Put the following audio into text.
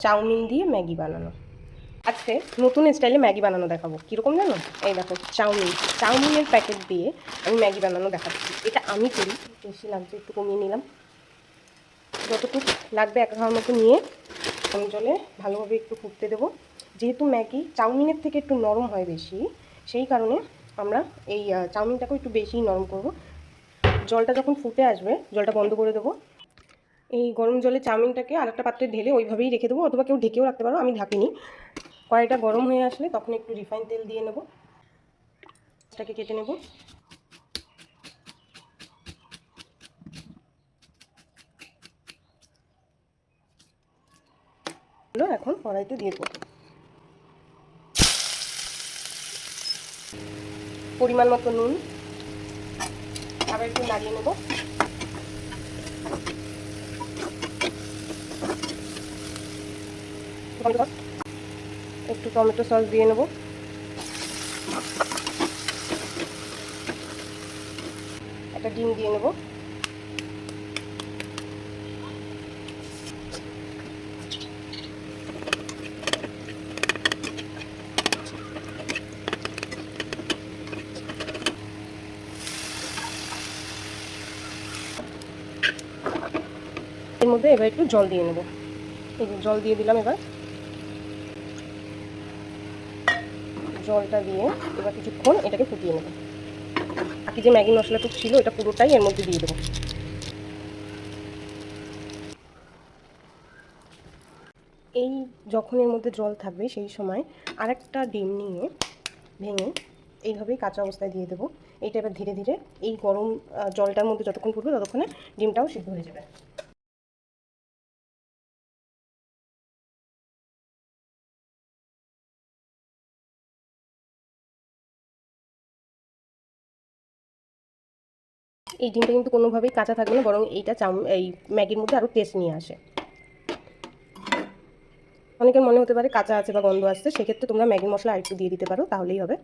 Chowmein দিয়ে Maggi বানানো। আজকে নতুন স্টাইলে ম্যাগি বানানো দেখাবো। কীরকম জানো? এই দেখো চাউমিনের প্যাকেট দিয়ে আমি ম্যাগি বানানো দেখাচ্ছি। এটা আমি করি, বেশি লাগছে একটু কমিয়ে নিলাম। যতটুকু লাগবে এক খাওয়ার মতো নিয়ে গরম জলে ভালোভাবে একটু ফুটতে দেবো। যেহেতু ম্যাগি চাউমিনের থেকে একটু নরম হয় বেশি, সেই কারণে আমরা এই চাউমিনটাকেও একটু বেশিই নরম করব। জলটা যখন ফুটে আসবে জলটা বন্ধ করে দেবো। এই গরম জলে চাউমিনটাকে আরেকটা পাত্রে ঢেলে ওইভাবেই রেখে দেবো, অথবা কেউ ঢেকেও রাখতে পারো, আমি ঢাকিনি। কড়াইটা গরম হয়ে আসলে তখন একটু রিফাইন তেল দিয়ে নেব, এটাকে কেটে নেব। এখন কড়াইতে দিয়ে দেবো পরিমাণ মতো নুন, আবার একটু নাড়িয়ে নেব। একটু টমেটো সস দিয়ে নেব, একটা ডিম দিয়ে নেব। এর মধ্যে এবার একটু জল দিয়ে নেব। এই যে জল দিয়ে দিলাম। এবার জলটা দিয়ে এবার কিছুক্ষণ এটাকে ফুটিয়ে নেব। বাকি যে ম্যাগি মশলাটুকু ছিল এটা পুরোটাই এর মধ্যে দিয়ে দেবো। এই যখন এর মধ্যে জল থাকবে সেই সময় আরেকটা ডিম নিয়ে ভেঙে এইভাবেই কাঁচা অবস্থায় দিয়ে দেবো। এইটা এবার ধীরে ধীরে এই গরম জলটার মধ্যে যতক্ষণ ফুটবে ততক্ষণে ডিমটাও সিদ্ধ হয়ে যাবে। এই ডিমটা কিন্তু কোনোভাবেই কাঁচা থাকবে না, বরং এইটা এই ম্যাগির মধ্যে আরও টেস্ট নিয়ে আসে। অনেকের মনে হতে পারে কাঁচা আছে বা গন্ধ আসছে, সেক্ষেত্রে তোমরা ম্যাগি মশলা আরেকটু দিয়ে দিতে পারো, তাহলেই হবে।